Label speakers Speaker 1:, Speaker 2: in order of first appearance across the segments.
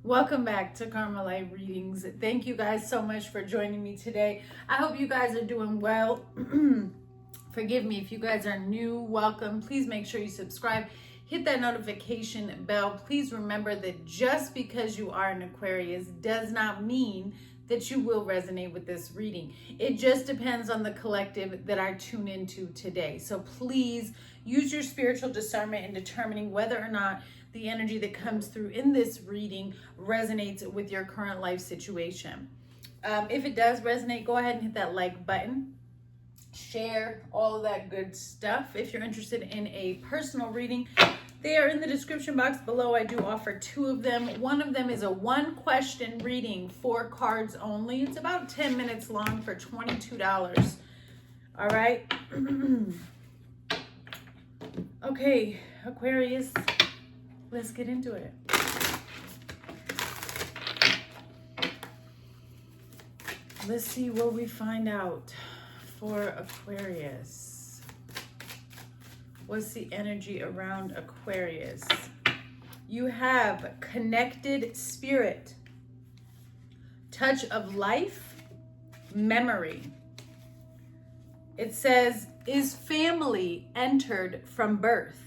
Speaker 1: Welcome back to Karma Light Readings. Thank you guys so much for joining me today. I hope you guys are doing well. Forgive me if you guys are new. Welcome. Please make sure you subscribe. Hit that notification bell. Please remember that just because you are an Aquarius does not mean that you will resonate with this reading. It just depends on the collective that I tune into today. So please use your spiritual discernment in determining whether or not the energy that comes through in this reading resonates with your current life situation. If it does resonate, go ahead and hit that like button. Share all of that good stuff. If you're interested in a personal reading, they are in the description box below. I do offer 2 of them. One of them is a 1-question reading, 4 cards only. It's about 10 minutes long for $22. All right. Okay, Aquarius, let's get into it. Let's see what we find out for Aquarius. What's the energy around Aquarius? You have connected spirit, touch of life, memory. It says, is family entered from birth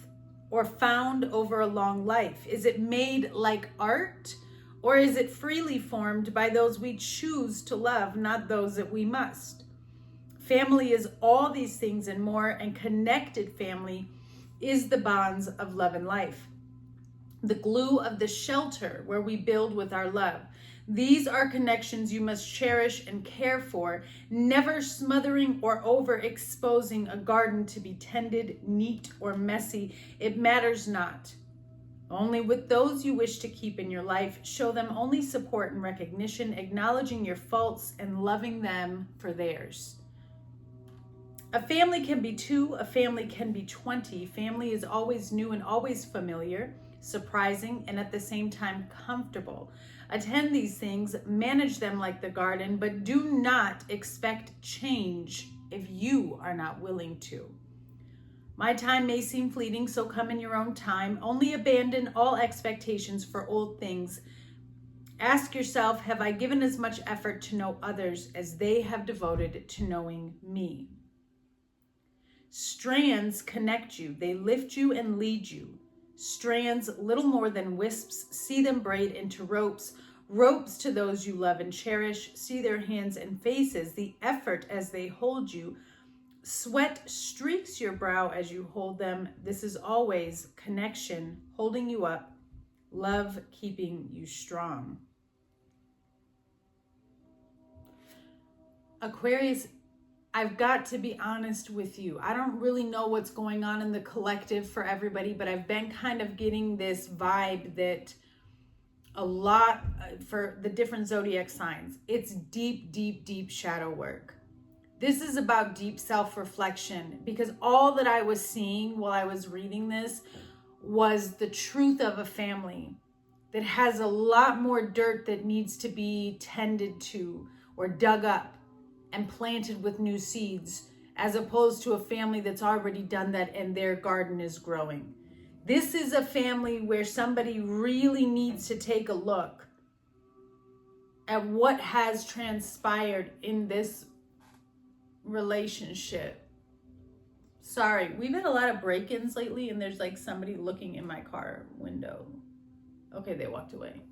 Speaker 1: or found over a long life? Is it made like art, or is it freely formed by those we choose to love, not those that we must? Family is all these things and more, and connected family is the bonds of love and life. The glue of the shelter where we build with our love. These are connections you must cherish and care for, never smothering or overexposing a garden to be tended, neat or messy. It matters not. Only with those you wish to keep in your life, show them only support and recognition, acknowledging your faults and loving them for theirs. A family can be 2, a family can be 20. Family is always new and always familiar, surprising, and at the same time comfortable. Attend these things, manage them like the garden, but do not expect change if you are not willing to. My time may seem fleeting, so come in your own time. Only abandon all expectations for old things. Ask yourself, have I given as much effort to know others as they have devoted to knowing me? Strands connect you. They lift you and lead you. Strands, little more than wisps, see them braid into ropes. Ropes to those you love and cherish. See their hands and faces, the effort as they hold you. Sweat streaks your brow as you hold them. This is always connection holding you up. Love keeping you strong. Aquarius, I've got to be honest with you. I don't really know what's going on in the collective for everybody, but I've been kind of getting this vibe that a lot for the different zodiac signs, it's deep, deep, deep shadow work. This is about deep self-reflection, because all that I was seeing while I was reading this was the truth of a family that has a lot more dirt that needs to be tended to or dug up and planted with new seeds, as opposed to a family that's already done that and their garden is growing. This is a family where somebody really needs to take a look at what has transpired in this relationship. Sorry, we've had a lot of break-ins lately, and there's like somebody looking in my car window. Okay, they walked away.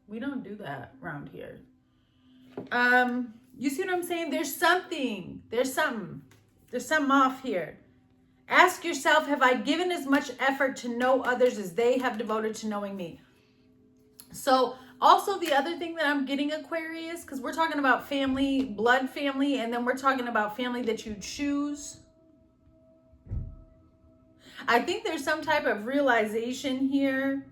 Speaker 1: We don't do that around here. You see what I'm saying? There's something off here. Ask yourself, have I given as much effort to know others as they have devoted to knowing me? So also the other thing that I'm getting, Aquarius, because we're talking about family, blood family, and then we're talking about family that you choose. I think there's some type of realization here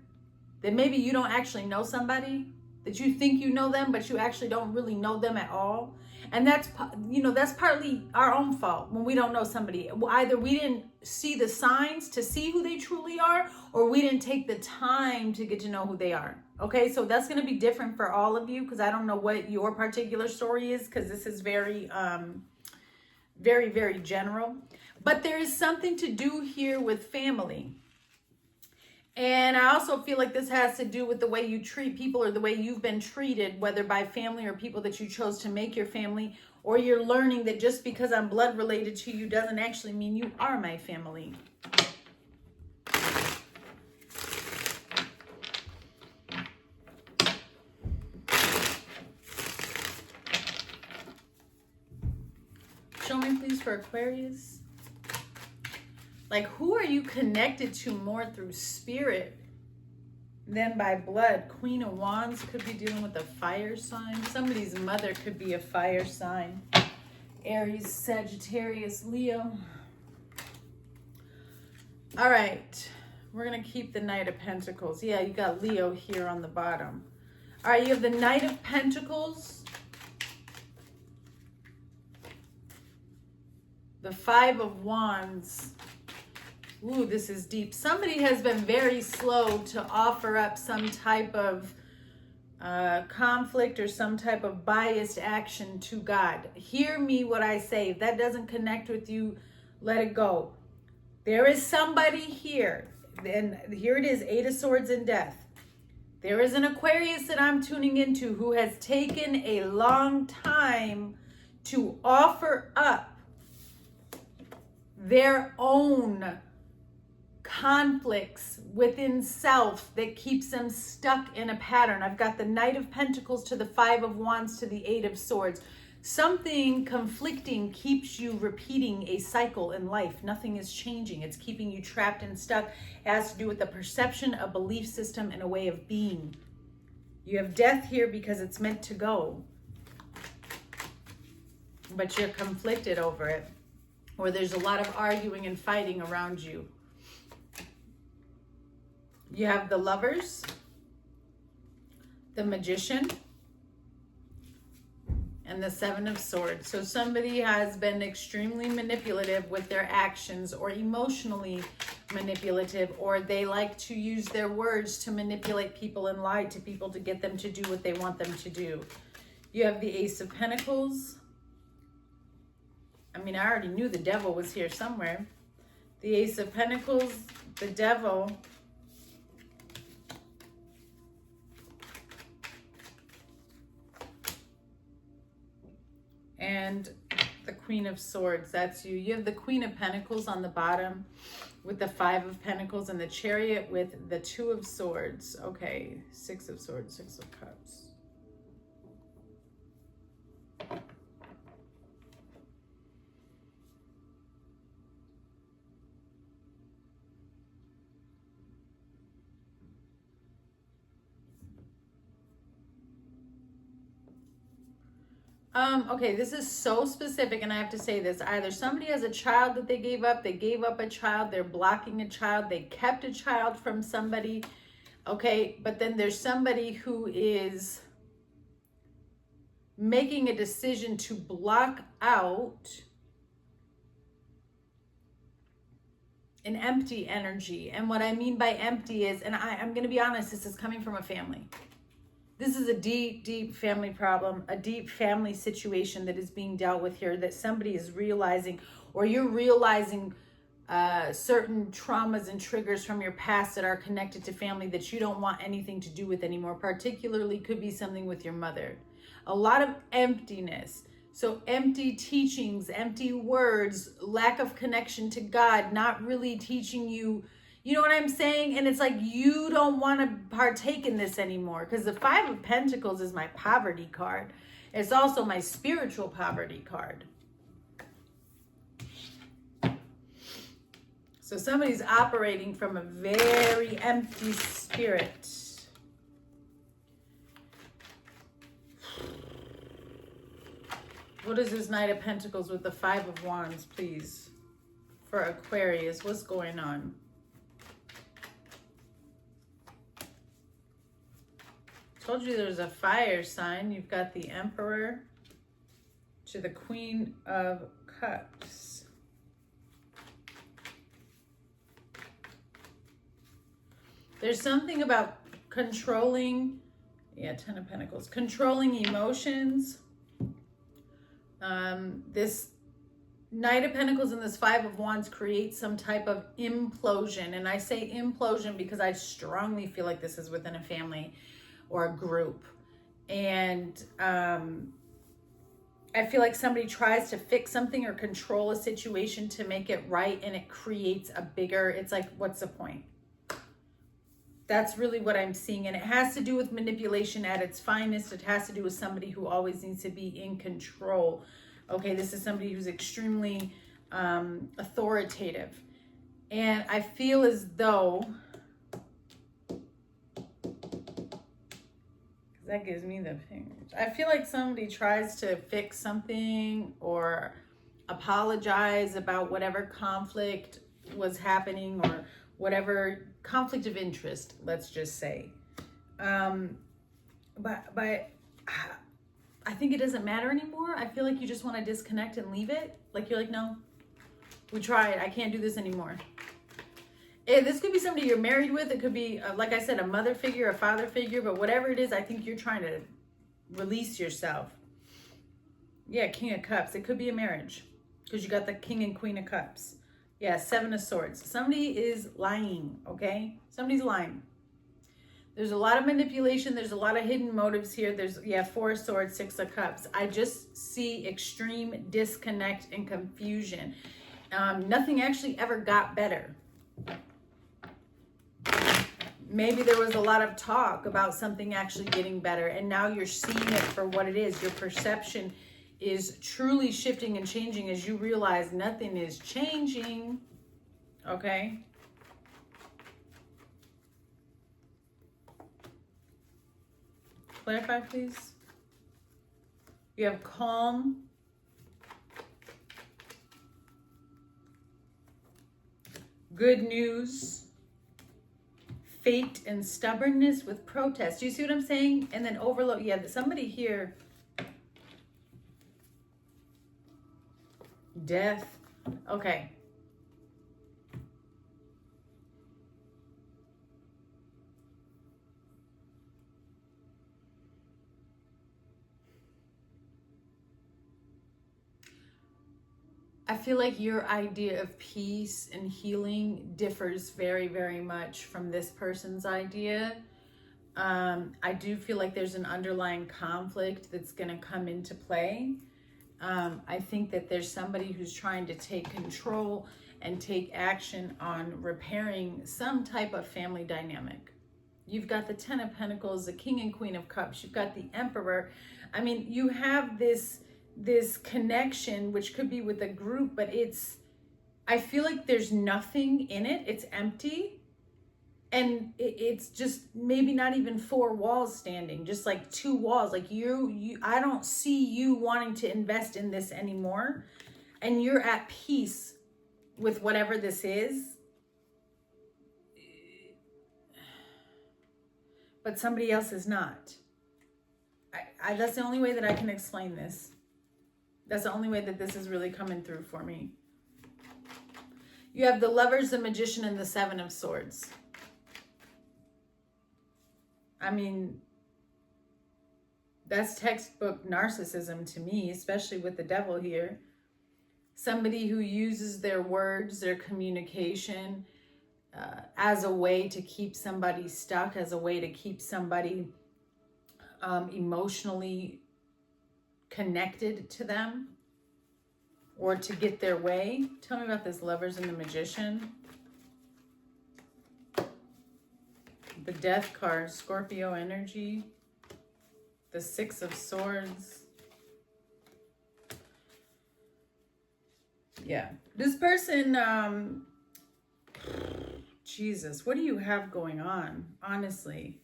Speaker 1: that maybe you don't actually know somebody, that you think you know them, but you actually don't really know them at all. And that's partly our own fault when we don't know somebody. Either we didn't see the signs to see who they truly are, or we didn't take the time to get to know who they are. Okay, so that's going to be different for all of you, because I don't know what your particular story is, because this is very, very, very general. But there is something to do here with family. And I also feel like this has to do with the way you treat people or the way you've been treated, whether by family or people that you chose to make your family, or you're learning that just because I'm blood related to you doesn't actually mean you are my family. Show me, please, for Aquarius. Like, who are you connected to more through spirit than by blood? Queen of Wands could be dealing with a fire sign. Somebody's mother could be a fire sign. Aries, Sagittarius, Leo. All right. We're going to keep the Knight of Pentacles. Yeah, you got Leo here on the bottom. All right, you have the Knight of Pentacles. The Five of Wands. Ooh, this is deep. Somebody has been very slow to offer up some type of conflict or some type of biased action to God. Hear me what I say. If that doesn't connect with you, let it go. There is somebody here, and here it is, Eight of Swords and Death. There is an Aquarius that I'm tuning into who has taken a long time to offer up their own conflicts within self that keeps them stuck in a pattern. I've got the Knight of Pentacles to the Five of Wands to the Eight of Swords. Something conflicting keeps you repeating a cycle in life. Nothing is changing. It's keeping you trapped and stuck. It has to do with a perception, a belief system, and a way of being. You have death here because it's meant to go, but you're conflicted over it, or there's a lot of arguing and fighting around you. You have the Lovers, the Magician, and the Seven of Swords. So somebody has been extremely manipulative with their actions, or emotionally manipulative, or they like to use their words to manipulate people and lie to people to get them to do what they want them to do. You have the Ace of Pentacles. I mean, I already knew the Devil was here somewhere. The Ace of Pentacles, the Devil, and the Queen of Swords. That's you. You have the Queen of Pentacles on the bottom with the Five of Pentacles, and the Chariot with the Two of Swords. Okay, Six of Swords, Six of Cups. Okay, this is so specific, and I have to say this. Either somebody has a child that they gave up a child, they're blocking a child, they kept a child from somebody, okay, but then there's somebody who is making a decision to block out an empty energy. And what I mean by empty is, and I'm going to be honest, this is coming from a family. This is a deep, deep family problem, a deep family situation that is being dealt with here, that somebody is realizing, or you're realizing certain traumas and triggers from your past that are connected to family that you don't want anything to do with anymore. Particularly could be something with your mother. A lot of emptiness. So empty teachings, empty words, lack of connection to God, not really teaching you. You know what I'm saying? And it's like you don't want to partake in this anymore, because the Five of Pentacles is my poverty card. It's also my spiritual poverty card. So somebody's operating from a very empty spirit. What is this Knight of Pentacles with the Five of Wands, please? For Aquarius, what's going on? Told you there's a fire sign. You've got the Emperor to the Queen of Cups. There's something about controlling, Ten of Pentacles, controlling emotions. This Knight of Pentacles and this Five of Wands create some type of implosion. And I say implosion because I strongly feel like this is within a family or a group. And I feel like somebody tries to fix something or control a situation to make it right, and it creates a bigger, it's like, what's the point? That's really what I'm seeing. And it has to do with manipulation at its finest. It has to do with somebody who always needs to be in control. Okay, this is somebody who's extremely authoritative. And I feel as though, that gives me the fingers. I feel like somebody tries to fix something or apologize about whatever conflict was happening or whatever conflict of interest, let's just say. But I think it doesn't matter anymore. I feel like you just want to disconnect and leave it. Like you're like, no, we tried. I can't do this anymore. This could be somebody you're married with. It could be, like I said, a mother figure, a father figure, but whatever it is, I think you're trying to release yourself. Yeah, King of Cups. It could be a marriage because you got the King and Queen of Cups. Yeah, Seven of Swords. Somebody is lying, okay? Somebody's lying. There's a lot of manipulation. There's a lot of hidden motives here. There's, yeah, Four of Swords, Six of Cups. I just see extreme disconnect and confusion. Nothing actually ever got better. Maybe there was a lot of talk about something actually getting better, and now you're seeing it for what it is. Your perception is truly shifting and changing as you realize nothing is changing. Okay? Clarify, please. You have calm. Good news. Fate and stubbornness with protest. Do you see what I'm saying? And then overload. Yeah, somebody here. Death. Okay. I feel like your idea of peace and healing differs very, very much from this person's idea. I do feel like there's an underlying conflict that's going to come into play. I think that there's somebody who's trying to take control and take action on repairing some type of family dynamic. You've got the Ten of Pentacles, the King and Queen of Cups. You've got the Emperor. I mean, you have this connection, which could be with a group, but I feel like there's nothing in it. It's empty. And it's just maybe not even four walls standing, just like two walls. Like I don't see you wanting to invest in this anymore. And you're at peace with whatever this is. But somebody else is not. That's the only way that I can explain this. That's the only way that this is really coming through for me. You have the Lovers, the Magician, and the Seven of Swords. I mean, that's textbook narcissism to me, especially with the Devil here. Somebody who uses their words, their communication, as a way to keep somebody stuck, as a way to keep somebody emotionally connected to them or to get their way. Tell me about this Lovers and the Magician. The Death card, Scorpio energy. The Six of Swords. Yeah. This person, Jesus, what do you have going on? Honestly.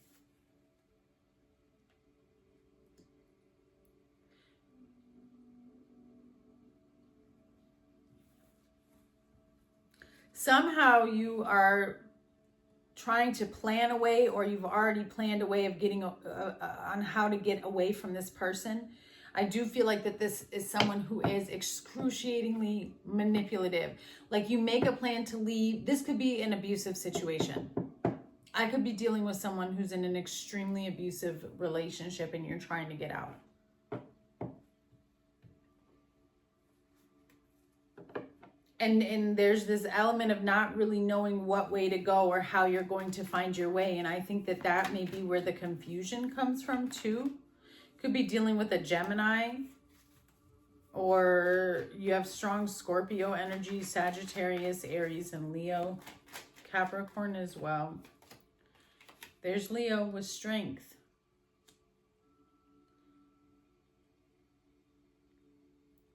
Speaker 1: Somehow you are trying to plan a way, or you've already planned a way of getting on how to get away from this person. I do feel like that this is someone who is excruciatingly manipulative. Like you make a plan to leave. This could be an abusive situation. I could be dealing with someone who's in an extremely abusive relationship and you're trying to get out. And there's this element of not really knowing what way to go or how you're going to find your way. And I think that that may be where the confusion comes from too. Could be dealing with a Gemini, or you have strong Scorpio energy, Sagittarius, Aries, and Leo. Capricorn as well. There's Leo with strength.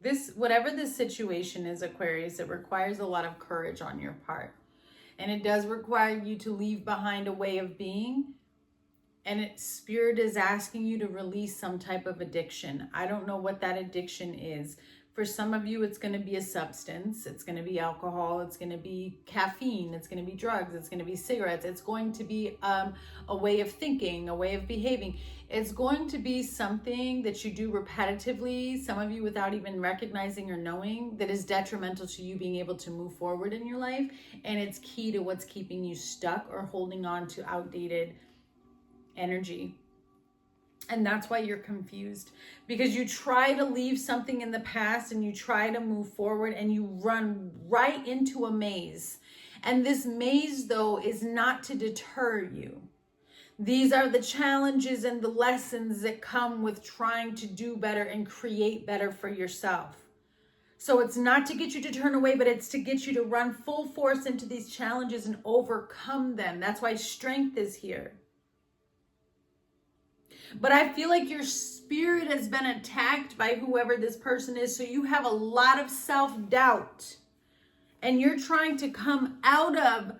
Speaker 1: This, whatever this situation is, Aquarius, it requires a lot of courage on your part. And it does require you to leave behind a way of being. And Spirit is asking you to release some type of addiction. I don't know what that addiction is. For some of you, it's going to be a substance. It's going to be alcohol. It's going to be caffeine. It's going to be drugs. It's going to be cigarettes. It's going to be a way of thinking, a way of behaving. It's going to be something that you do repetitively, some of you without even recognizing or knowing, that is detrimental to you being able to move forward in your life. And it's key to what's keeping you stuck or holding on to outdated energy. And that's why you're confused, because you try to leave something in the past and you try to move forward and you run right into a maze. And this maze, though, is not to deter you. These are the challenges and the lessons that come with trying to do better and create better for yourself. So it's not to get you to turn away, but it's to get you to run full force into these challenges and overcome them. That's why strength is here. But I feel like your spirit has been attacked by whoever this person is. So you have a lot of self-doubt. And you're trying to come out of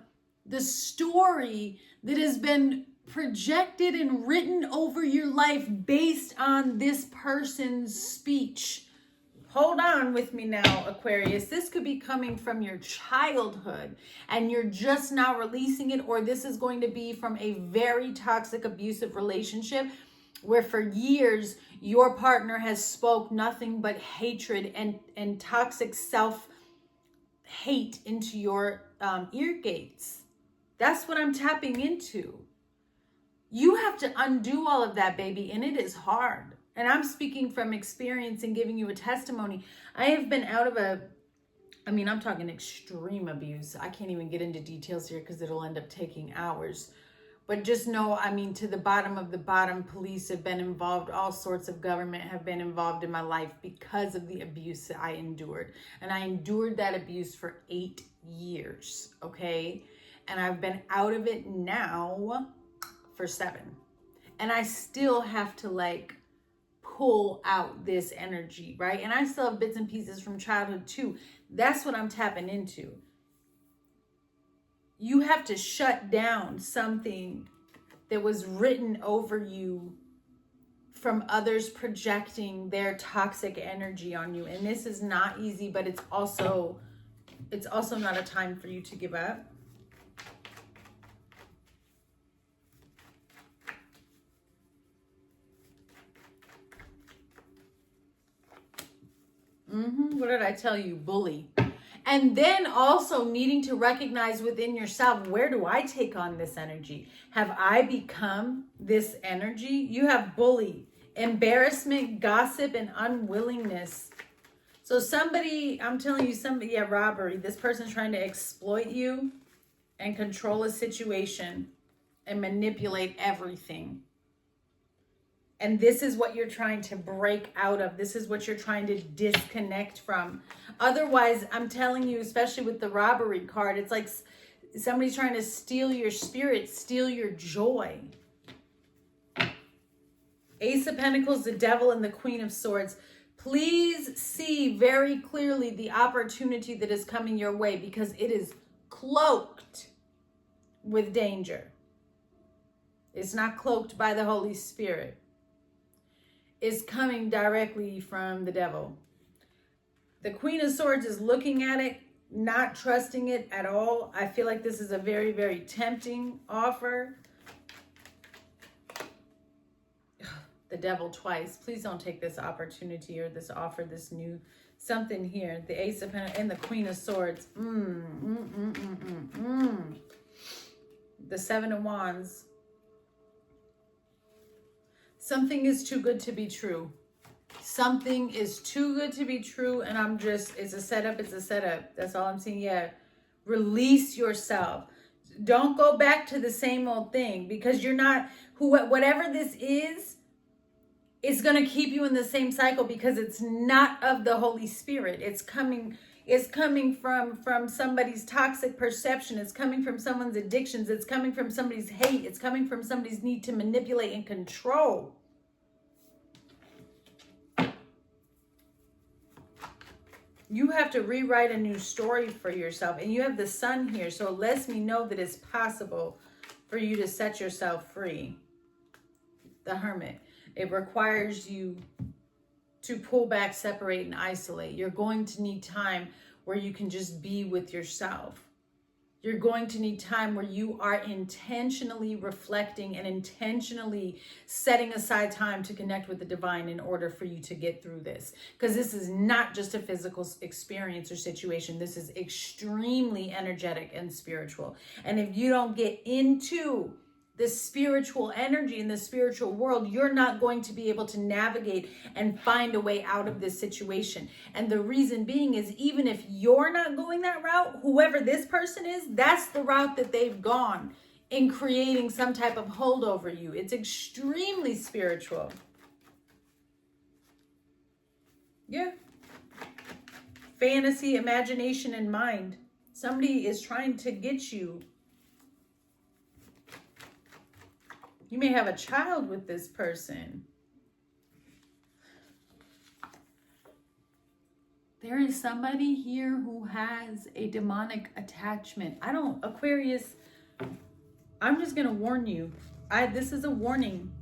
Speaker 1: the story that has been projected and written over your life based on this person's speech. Hold on with me now, Aquarius. This could be coming from your childhood and you're just now releasing it, or this is going to be from a very toxic, abusive relationship where for years your partner has spoke nothing but hatred and toxic self-hate into your ear gates. That's what I'm tapping into. You have to undo all of that, baby, and it is hard. And I'm speaking from experience and giving you a testimony. I have been out of I'm talking extreme abuse. I can't even get into details here because it'll end up taking hours. But just know, to the bottom of the bottom, police have been involved. All sorts of government have been involved in my life because of the abuse that I endured. And I endured that abuse for 8 years, okay? And I've been out of it now for 7. And I still have to pull out this energy, right? And I still have bits and pieces from childhood too. That's what I'm tapping into. You have to shut down something that was written over you from others projecting their toxic energy on you. And this is not easy, but it's also not a time for you to give up. What did I tell you? Bully. And then also needing to recognize within yourself, where do I take on this energy? Have I become this energy? You have bully, embarrassment, gossip, and unwillingness. So robbery. This person's trying to exploit you and control a situation and manipulate everything. And this is what you're trying to break out of. This is what you're trying to disconnect from. Otherwise, I'm telling you, especially with the robbery card, it's like somebody's trying to steal your spirit, steal your joy. Ace of Pentacles, the Devil, and the Queen of Swords. Please see very clearly the opportunity that is coming your way, because it is cloaked with danger. It's not cloaked by the Holy Spirit. Is coming directly from the devil. The Queen of Swords is looking at it, not trusting it at all. I feel like this is a very, very tempting offer. The devil twice. Please don't take this opportunity or this offer, this new something here. The Ace of Pentacles and the Queen of Swords. The Seven of Wands. Something is too good to be true. Something is too good to be true, and it's a setup, it's a setup. That's all I'm saying. Yeah. Release yourself. Don't go back to the same old thing, because you're not, whatever this is, it's going to keep you in the same cycle, because it's not of the Holy Spirit. It's coming from somebody's toxic perception. It's coming from someone's addictions. It's coming from somebody's hate. It's coming from somebody's need to manipulate and control. You have to rewrite a new story for yourself. And you have the sun here, so it lets me know that it's possible for you to set yourself free. The Hermit. It requires you to pull back, separate, and isolate. You're going to need time where you can just be with yourself. You're going to need time where you are intentionally reflecting and intentionally setting aside time to connect with the divine in order for you to get through this. Because this is not just a physical experience or situation. This is extremely energetic and spiritual. And if you don't get into the spiritual energy in the spiritual world, you're not going to be able to navigate and find a way out of this situation. And the reason being is, even if you're not going that route, whoever this person is, that's the route that they've gone in creating some type of hold over you. It's extremely spiritual. Yeah. Fantasy, imagination, and mind. Somebody is trying to get you. You may have a child with this person. There is somebody here who has a demonic attachment. Aquarius, I'm just going to warn you. This is a warning.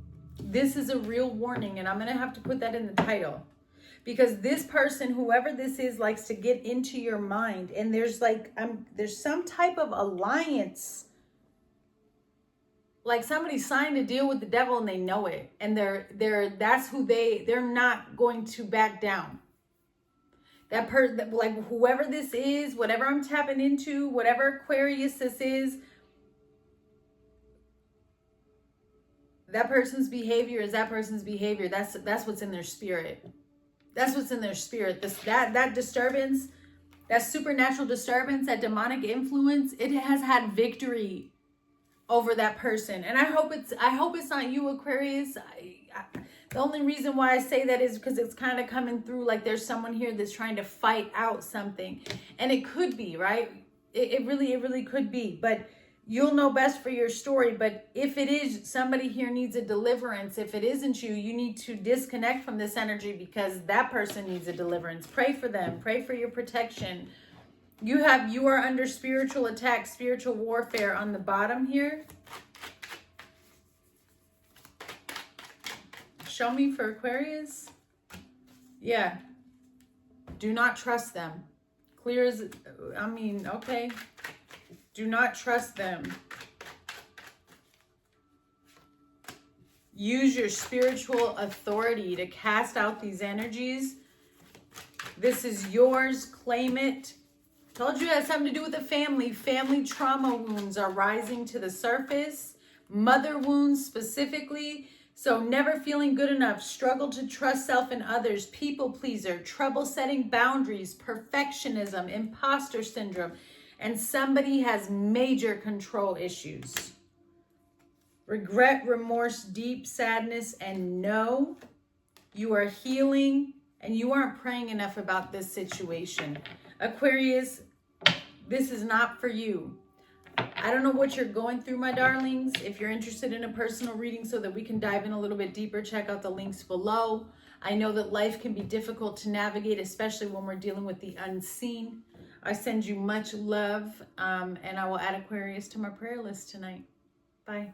Speaker 1: This is a real warning, and I'm going to have to put that in the title. Because this person, whoever this is, likes to get into your mind. And there's some type of alliance. Like somebody signed a deal with the devil and they know it. And they're not going to back down. That person, like whoever this is, whatever I'm tapping into, whatever Aquarius this is, that person's behavior is that person's behavior. That's what's in their spirit. That's what's in their spirit. That disturbance, that supernatural disturbance, that demonic influence, it has had victory over that person. And I hope it's not you, Aquarius. The only reason why I say that is because it's kind of coming through like there's someone here that's trying to fight out something. And it could be, right? It really could be. But you'll know best for your story. But if it is, somebody here needs a deliverance. If it isn't you, you need to disconnect from this energy, because that person needs a deliverance. Pray for them. Pray for your protection. You are under spiritual attack, spiritual warfare on the bottom here. Show me for Aquarius. Yeah. Do not trust them. Clear as, okay. Do not trust them. Use your spiritual authority to cast out these energies. This is yours. Claim it. Told you it has something to do with the family. Family trauma wounds are rising to the surface. Mother wounds specifically. So never feeling good enough. Struggle to trust self and others. People pleaser. Trouble setting boundaries. Perfectionism. Imposter syndrome. And somebody has major control issues. Regret, remorse, deep sadness, and no. You are healing and you aren't praying enough about this situation. Aquarius, this is not for you. I don't know what you're going through, my darlings. If you're interested in a personal reading so that we can dive in a little bit deeper, check out the links below. I know that life can be difficult to navigate, especially when we're dealing with the unseen. I send you much love, and I will add Aquarius to my prayer list tonight. Bye.